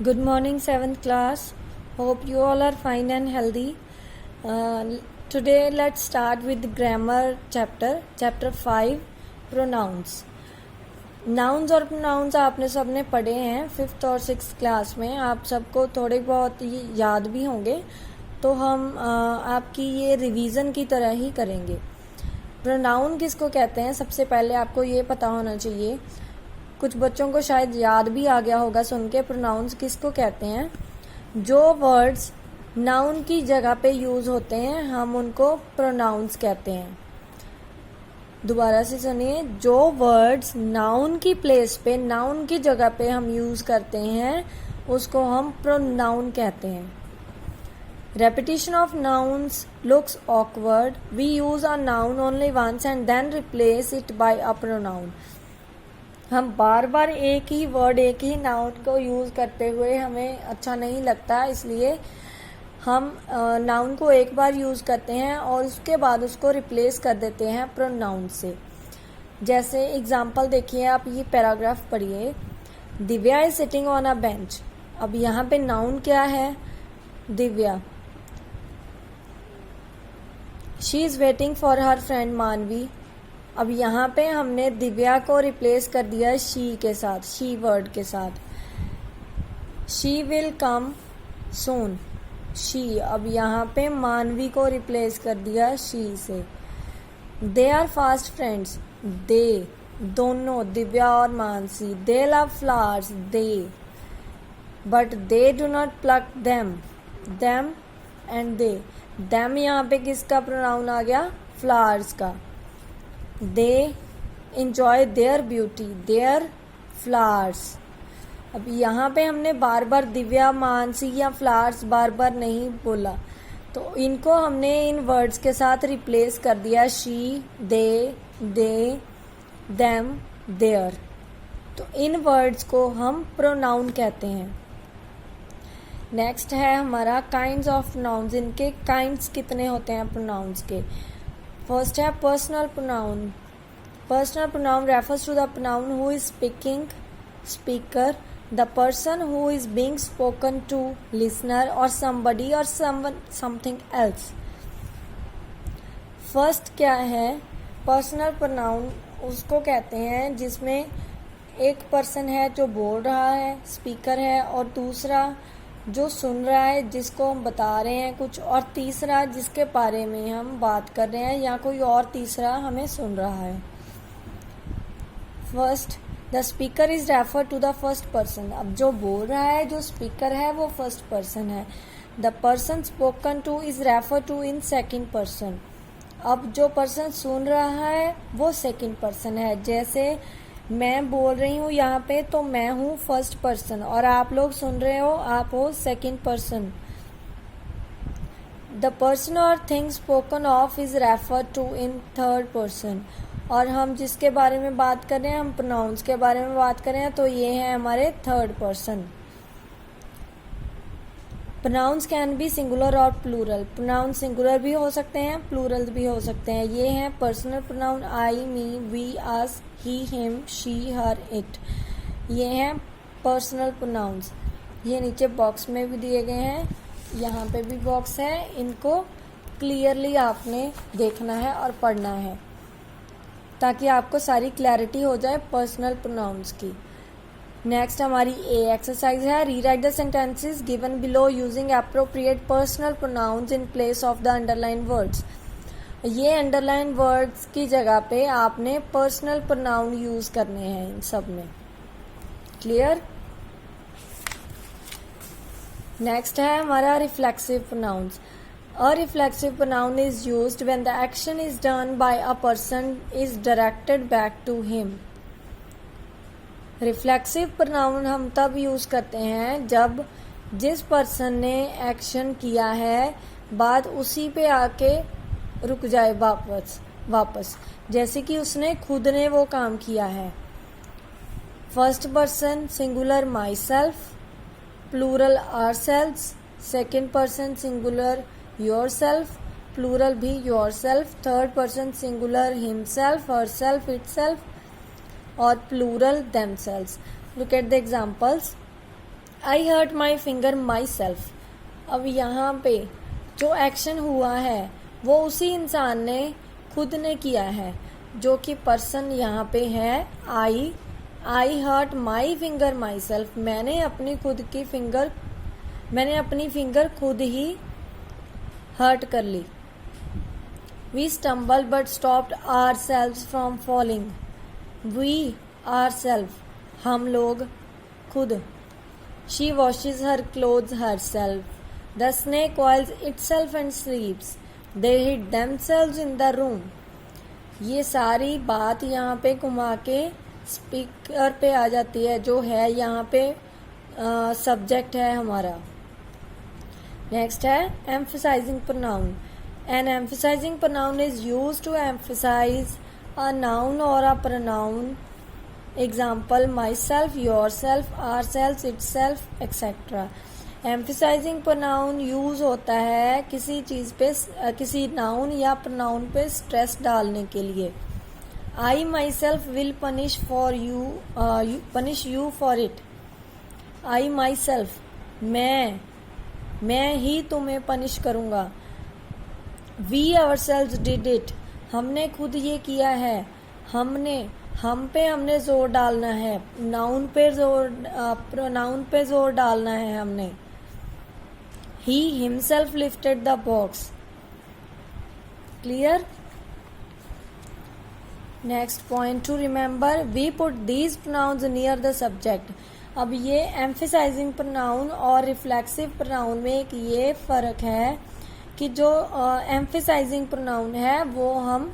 Good morning, 7th class. Hope you all are fine and healthy. Today, let's start with the grammar chapter 5, pronouns. Nouns और pronounce आपने सबने पढ़े हैं 5th और 6th class में. आप सबको थोड़े बहुत याद भी होंगे, तो हम आपकी ये रिवीजन की तरह ही करेंगे. प्रोनाउन किसको कहते हैं, सबसे पहले आपको ये पता होना चाहिए. कुछ बच्चों को शायद याद भी आ गया होगा सुन के. प्रोनाउंस किसको कहते हैं? जो वर्ड्स नाउन की जगह पे यूज़ होते हैं हम उनको प्रोनाउंस कहते हैं. दोबारा से सुनिए. जो वर्ड्स नाउन की प्लेस पे, नाउन की जगह पे हम यूज़ करते हैं उसको हम प्रोनाउन कहते हैं. Repetition of nouns looks awkward. We use a noun only once and then replace it by a pronoun. हम बार बार एक ही वर्ड, एक ही नाउन को यूज़ करते हुए हमें अच्छा नहीं लगता, इसलिए हम नाउन को एक बार यूज़ करते हैं और उसके बाद उसको रिप्लेस कर देते हैं प्रोनाउन से. जैसे एग्जांपल देखिए, आप ये पैराग्राफ पढ़िए. Divya is sitting on a bench. अब यहाँ पे नाउन क्या है? Divya. She is waiting for her friend मानवी. अब यहाँ पे हमने दिव्या को रिप्लेस कर दिया शी के साथ, शी वर्ड के साथ. She will come soon, she. अब यहाँ पे मानवी को रिप्लेस कर दिया शी से. दे आर फास्ट फ्रेंड्स, दे. दोनों, दिव्या और मानसी. दे love flowers, they. But they do not plug them, them and they. Them यहाँ पे किसका प्रोनाउन आ गया? फ्लावर्स का. दे enjoy their beauty, their flowers. अब यहाँ पे हमने बार बार दिव्या, मानसी या फ्लावर्स बार बार नहीं बोला, तो इनको हमने इन वर्ड्स के साथ रिप्लेस कर दिया शी, दे, देम, देयर. तो इन वर्ड्स को हम प्रोनाउन कहते हैं. नेक्स्ट है हमारा काइंड्स ऑफ नाउन्स. इनके काइंड्स कितने होते हैं प्रोनाउंस के? फर्स्ट है personal pronoun. Personal pronoun refers to the pronoun who is speaking, speaker, the person who is being spoken to, listener, or somebody or someone, something else. First क्या है? Personal pronoun उसको कहते हैं जिसमें एक person है जो बोल रहा है, स्पीकर है, और दूसरा जो सुन रहा है, जिसको हम बता रहे हैं कुछ, और तीसरा जिसके बारे में हम बात कर रहे हैं या कोई और तीसरा हमें सुन रहा है. First, the speaker is refer to the first person. अब जो बोल रहा है, जो स्पीकर है, वो फर्स्ट पर्सन है. The person spoken to is refer to in second person. अब जो पर्सन सुन रहा है वो सेकेंड पर्सन है. जैसे मैं बोल रही हूँ यहाँ पे, तो मैं हूँ फर्स्ट पर्सन और आप लोग सुन रहे हो, आप हो second person. The person or thing spoken of is refer to in third person. और हम जिसके बारे में बात कर रहे हैं, हम प्रोनाउंस के बारे में बात कर रहे हैं, तो ये है हमारे third person. Pronouns can be singular or plural. Pronoun singular भी हो सकते हैं, प्लूरल भी हो सकते हैं. ये हैं personal pronoun I, me, we, us, he, him, she, her, it. ये हैं पर्सनल प्रोनाउंस. ये नीचे बॉक्स में भी दिए गए हैं, यहाँ पे भी बॉक्स है. इनको क्लियरली आपने देखना है और पढ़ना है ताकि आपको सारी क्लैरिटी हो जाए पर्सनल प्रोनाउंस की. नेक्स्ट हमारी ए एक्सरसाइज है. Rewrite the sentences given below using appropriate personal pronouns in place of the underline words. ये अंडरलाइन वर्ड्स की जगह पे आपने पर्सनल प्रोनाउन यूज करने हैं इन सब में. क्लियर? नेक्स्ट है हमारा reflexive pronouns. A reflexive pronoun is used when the action is done by a person is directed back to him. Reflexive pronoun हम तब यूज़ करते हैं जब जिस पर्सन ने एक्शन किया है बात उसी पे आके रुक जाए वापस. जैसे कि उसने खुद ने वो काम किया है. First person singular myself, plural ourselves. Second person singular yourself, plural भी yourself. Third person singular himself, herself, itself, और plural themselves. Look at the examples. I hurt my finger myself. अब यहाँ पे जो action हुआ है वो उसी इंसान ने खुद ने किया है, जो कि पर्सन यहाँ पे है I hurt my finger myself. मैंने अपनी फिंगर खुद ही हर्ट कर ली। We stumble but stopped ourselves from falling. We ourself, हम लोग खुद। She washes her clothes herself. The snake coils itself and sleeps. They hid themselves in the room. ये सारी बात यहाँ पे घुमा के स्पीकर पे आ जाती है, जो है यहाँ पे सब्जेक्ट है हमारा। नेक्स्ट है emphasising pronoun. An emphasising pronoun is used to emphasise a noun or a pronoun. Example myself, yourself, ourself, itself etcetera. Emphasising pronoun use होता है किसी चीज पे, किसी नाउन या प्रोनाउन पे स्ट्रेस डालने के लिए। I myself will punish you for it. I myself, मैं ही तुम्हें पनिश करूंगा। We ourselves did it, हमने खुद ये किया है। हम पे हमने जोर डालना है, प्रोनाउन पे जोर डालना है हमने। He himself lifted the box. Clear? Next point to remember, we put these pronouns near the subject. अब ये emphasizing pronoun और reflexive pronoun में एक ये फ़र्क है कि जो emphasizing pronoun है वो हम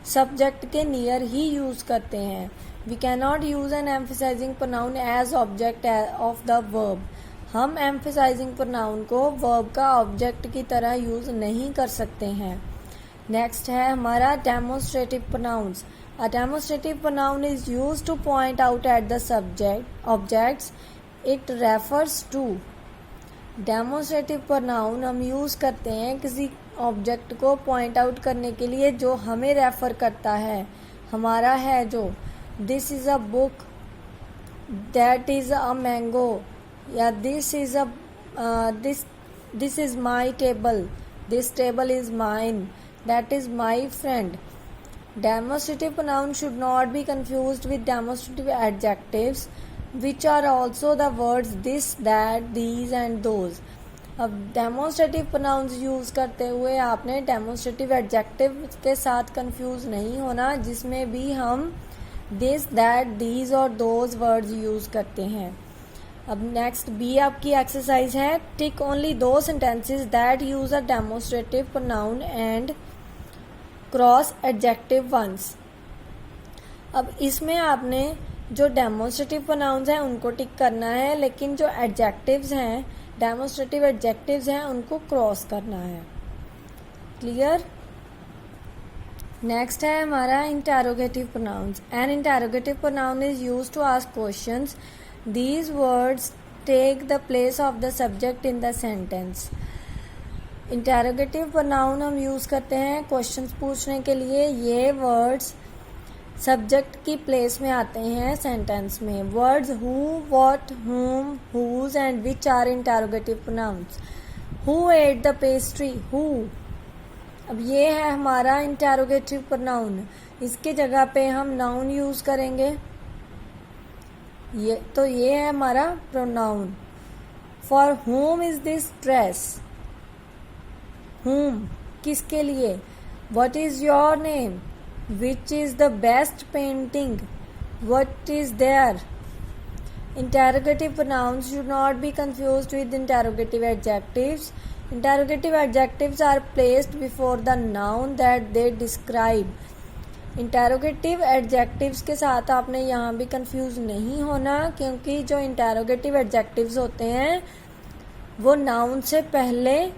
subject के near ही use करते हैं। We cannot use an emphasizing pronoun as object of the verb. हम एम्फसाइजिंग प्रोनाउन को वर्ब का ऑब्जेक्ट की तरह यूज नहीं कर सकते हैं। नेक्स्ट है हमारा demonstrative pronouns. A demonstrative pronoun is used to point out at the subject objects it refers to. Demonstrative pronoun हम यूज करते हैं किसी ऑब्जेक्ट को पॉइंट आउट करने के लिए जो हमें रेफर करता है, हमारा है जो। This is a book, that is a mango, या this is my table, this table is mine, that is my friend. Demonstrative pronoun should not be confused with demonstrative adjectives which are also the words this, that, these and those. अब demonstrative pronouns use करते हुए आपने demonstrative adjective के साथ confuse नहीं होना, जिसमें भी हम दिस, दैट, दीज और दोज वर्ड्स यूज करते हैं। अब नेक्स्ट बी आपकी एक्सरसाइज है, tick only those sentences that use a demonstrative pronoun and cross adjective ones. अब इसमें आपने जो डेमोन्स्ट्रेटिव प्रोनाउंस हैं उनको टिक करना है, लेकिन जो एडजेक्टिव्स हैं, डेमोन्स्ट्रेटिव एडजेक्टिव्स हैं, उनको क्रॉस करना है। क्लियर? नेक्स्ट है हमारा interrogative pronouns. An interrogative pronoun is used to ask questions. These words take the place of the subject in the sentence. Interrogative pronoun हम यूज़ करते हैं क्वेश्चंस पूछने के लिए। ये वर्ड्स सब्जेक्ट की प्लेस में आते हैं सेंटेंस में। Words who, what, whom, whose and which are interrogative pronouns. Who ate the pastry? Who. अब ये है हमारा इंटरोगेटिव प्रोनाउन। इसकी जगह पे हम नाउन यूज़ करेंगे। ये है हमारा pronoun. For whom is this dress? whom किसके लिए? What is your name? Which is the best painting? What is there? Interrogative pronouns should not be confused with interrogative adjectives. Interrogative adjectives are placed before the noun that they describe. Interrogative adjectives के साथ आपने यहाँ भी confuse नहीं होना, क्योंकि जो interrogative adjectives होते हैं वो नाउन से पहले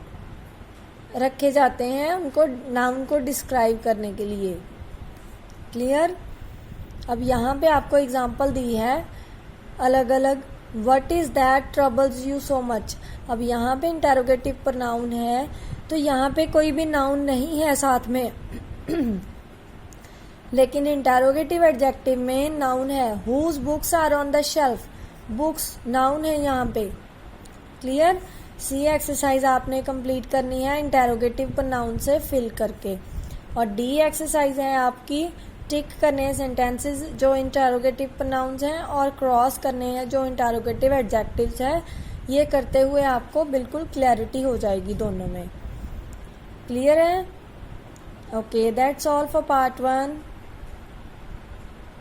रखे जाते हैं, उनको नाउन को डिस्क्राइब करने के लिए। क्लियर? अब यहाँ पे आपको एग्जांपल दी है अलग अलग। What is that troubles you so much. अब यहाँ पे इंटरोगेटिव प्रोनाउन है तो यहाँ पे कोई भी नाउन नहीं है साथ में लेकिन इंटरोगेटिव एडजेक्टिव में नाउन है। Whose books are on the shelf. Books noun है यहाँ पे, क्लियर। सी एक्सरसाइज आपने कंप्लीट करनी है इंटेरोगेटिव प्रोनाउन से फिल करके, और डी एक्सरसाइज है आपकी टिक करने हैं सेंटेंसेस जो इंटेरोगेटिव प्रोनाउंस हैं और क्रॉस करने हैं जो इंटेरोगेटिव एडजेक्टिव्स है। ये करते हुए आपको बिल्कुल क्लैरिटी हो जाएगी दोनों में। क्लियर है? Okay, that's all for part 1।